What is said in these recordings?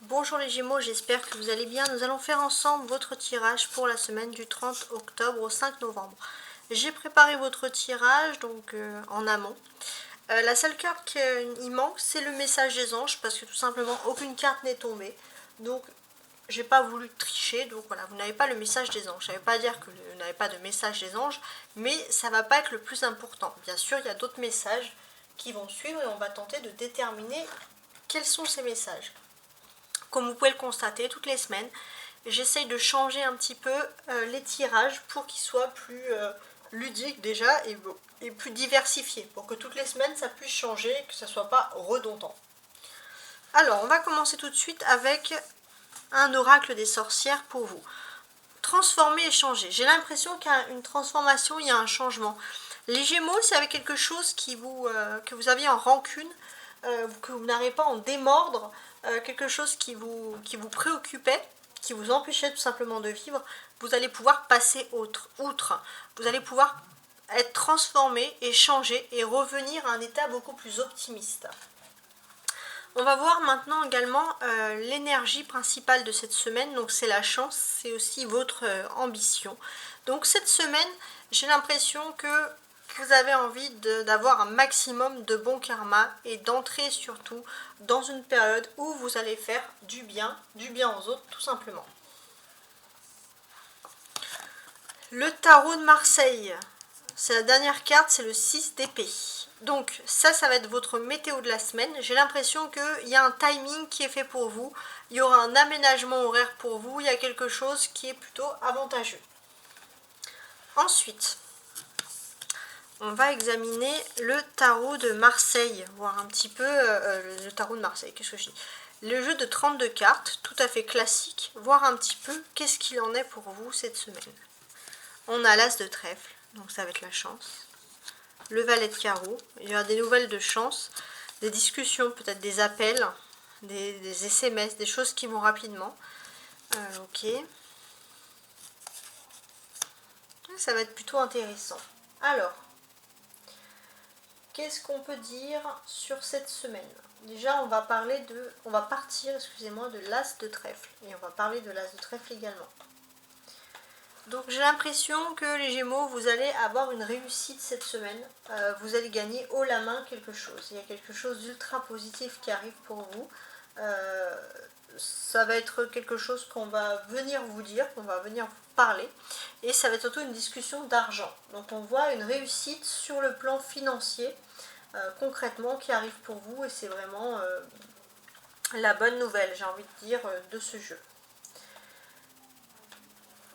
Bonjour les Gémeaux, j'espère que vous allez bien. Nous allons faire ensemble votre tirage pour la semaine du 30 octobre au 5 novembre. J'ai préparé votre tirage donc en amont. La seule carte qui manque, c'est le message des anges parce que tout simplement aucune carte n'est tombée. Donc j'ai pas voulu tricher, donc voilà, vous n'avez pas le message des anges. Ça ne veut pas dire que vous n'avez pas de message des anges, mais ça va pas être le plus important. Bien sûr, il y a d'autres messages qui vont suivre et on va tenter de déterminer quels sont ces messages. Comme vous pouvez le constater, toutes les semaines, j'essaye de changer un petit peu les tirages pour qu'ils soient plus ludiques déjà et plus diversifiés, pour que toutes les semaines ça puisse changer et que ça ne soit pas redondant. Alors, on va commencer tout de suite avec un oracle des sorcières pour vous. Transformer et changer. J'ai l'impression qu'il y a une transformation, il y a un changement. Les Gémeaux, c'est avec quelque chose que vous aviez en rancune, que vous n'arrivez pas à en démordre, quelque chose qui vous préoccupait, qui vous empêchait tout simplement de vivre, vous allez pouvoir passer outre. Vous allez pouvoir être transformé et changer et revenir à un état beaucoup plus optimiste. On va voir maintenant également l'énergie principale de cette semaine. Donc c'est la chance, c'est aussi votre ambition. Donc cette semaine, j'ai l'impression que vous avez envie d'avoir un maximum de bon karma et d'entrer surtout dans une période où vous allez faire du bien aux autres tout simplement. Le tarot de Marseille, c'est la dernière carte, c'est le 6 d'épée. Donc ça va être votre météo de la semaine. J'ai l'impression qu'il y a un timing qui est fait pour vous. Il y aura un aménagement horaire pour vous. Il y a quelque chose qui est plutôt avantageux. Ensuite, on va examiner le tarot de Marseille. Voir un petit peu le tarot de Marseille. Qu'est-ce que je dis ? Le jeu de 32 cartes, tout à fait classique. Voir un petit peu qu'est-ce qu'il en est pour vous cette semaine. On a l'as de trèfle, donc ça va être la chance. Le valet de carreau, il y aura des nouvelles de chance, des discussions, peut-être des appels, des SMS, des choses qui vont rapidement. Ok. Ça va être plutôt intéressant. Alors, qu'est-ce qu'on peut dire sur cette semaine? Déjà, on va partir, excusez-moi, de l'as de trèfle. Et on va parler de l'as de trèfle également. Donc j'ai l'impression que les Gémeaux, vous allez avoir une réussite cette semaine. Vous allez gagner haut la main quelque chose. Il y a quelque chose d'ultra positif qui arrive pour vous. Ça va être quelque chose qu'on va venir vous dire, qu'on va venir vous parler. Et ça va être surtout une discussion d'argent. Donc on voit une réussite sur le plan financier, concrètement, qui arrive pour vous. Et c'est vraiment la bonne nouvelle, j'ai envie de dire, de ce jeu.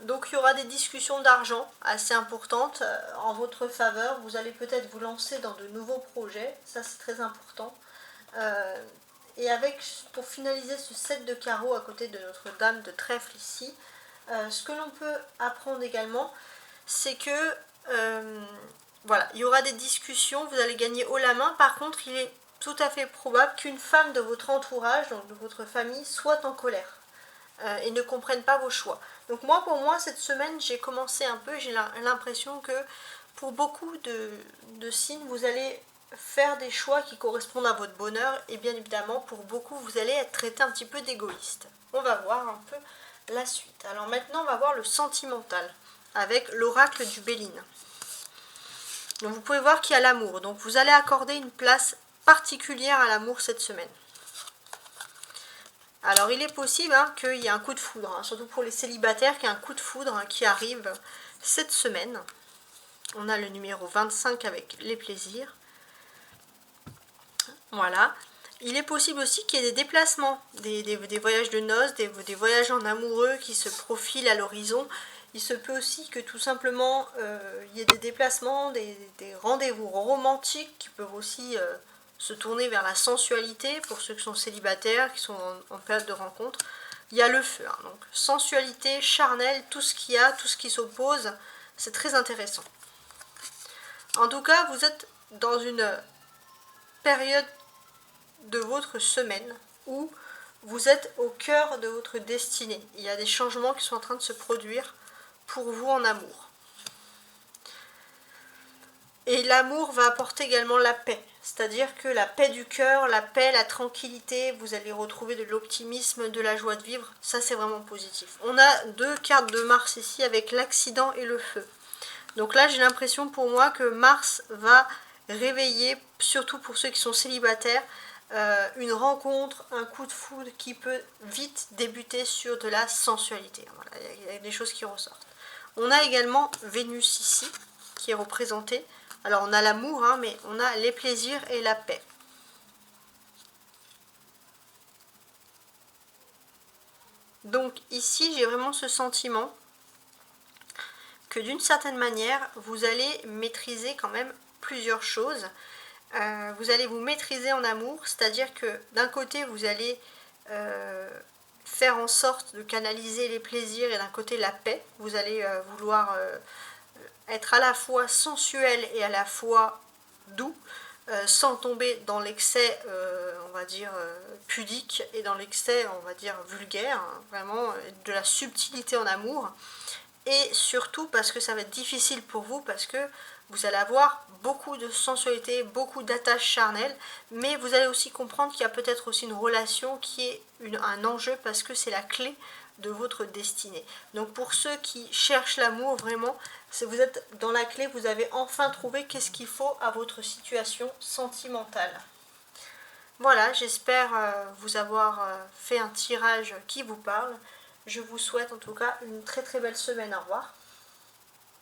Donc il y aura des discussions d'argent assez importantes en votre faveur. Vous allez peut-être vous lancer dans de nouveaux projets, ça c'est très important. Et pour finaliser ce set de carreaux à côté de notre dame de trèfle ici, ce que l'on peut apprendre également, c'est que voilà, il y aura des discussions, vous allez gagner haut la main. Par contre, il est tout à fait probable qu'une femme de votre entourage, donc de votre famille, soit en colère et ne comprenne pas vos choix. Donc pour moi, cette semaine, j'ai commencé un peu, j'ai l'impression que pour beaucoup de signes, vous allez faire des choix qui correspondent à votre bonheur et bien évidemment, pour beaucoup, vous allez être traité un petit peu d'égoïste. On va voir un peu la suite. Alors maintenant, on va voir le sentimental avec l'oracle du Béline. Donc vous pouvez voir qu'il y a l'amour. Donc vous allez accorder une place particulière à l'amour cette semaine. Alors il est possible qu'il y ait un coup de foudre, surtout pour les célibataires, qu'il y ait un coup de foudre qui arrive cette semaine. On a le numéro 25 avec les plaisirs. Voilà. Il est possible aussi qu'il y ait des déplacements, des voyages de noces, des voyages en amoureux qui se profilent à l'horizon. Il se peut aussi que tout simplement il y ait des déplacements, des rendez-vous romantiques qui peuvent aussi se tourner vers la sensualité pour ceux qui sont célibataires, qui sont en période de rencontre. Il y a le feu, donc sensualité, charnel, tout ce qu'il y a, tout ce qui s'oppose, c'est très intéressant. En tout cas, vous êtes dans une période de votre semaine où vous êtes au cœur de votre destinée. Il y a des changements qui sont en train de se produire pour vous en amour. Et l'amour va apporter également la paix, c'est-à-dire que la paix du cœur, la paix, la tranquillité, vous allez retrouver de l'optimisme, de la joie de vivre, ça c'est vraiment positif. On a 2 cartes de Mars ici avec l'accident et le feu. Donc là j'ai l'impression pour moi que Mars va réveiller, surtout pour ceux qui sont célibataires, une rencontre, un coup de foudre qui peut vite débuter sur de la sensualité. Voilà, il y a des choses qui ressortent. On a également Vénus ici, qui est représentée. Alors on a l'amour, hein, mais on a les plaisirs et la paix. Donc ici, j'ai vraiment ce sentiment que d'une certaine manière, vous allez maîtriser quand même plusieurs choses. Vous allez vous maîtriser en amour, c'est-à-dire que d'un côté, vous allez faire en sorte de canaliser les plaisirs et d'un côté la paix. Vous allez vouloir être à la fois sensuel et à la fois doux, sans tomber dans l'excès, on va dire, pudique et dans l'excès, on va dire, vulgaire, hein, vraiment de la subtilité en amour. Et surtout parce que ça va être difficile pour vous, parce que vous allez avoir beaucoup de sensualité, beaucoup d'attaches charnelles, mais vous allez aussi comprendre qu'il y a peut-être aussi une relation qui est un enjeu, parce que c'est la clé de votre destinée. Donc pour ceux qui cherchent l'amour, vraiment, si vous êtes dans la clé, vous avez enfin trouvé qu'est-ce qu'il faut à votre situation sentimentale. Voilà, j'espère vous avoir fait un tirage qui vous parle. Je vous souhaite en tout cas une très très belle semaine. Au revoir.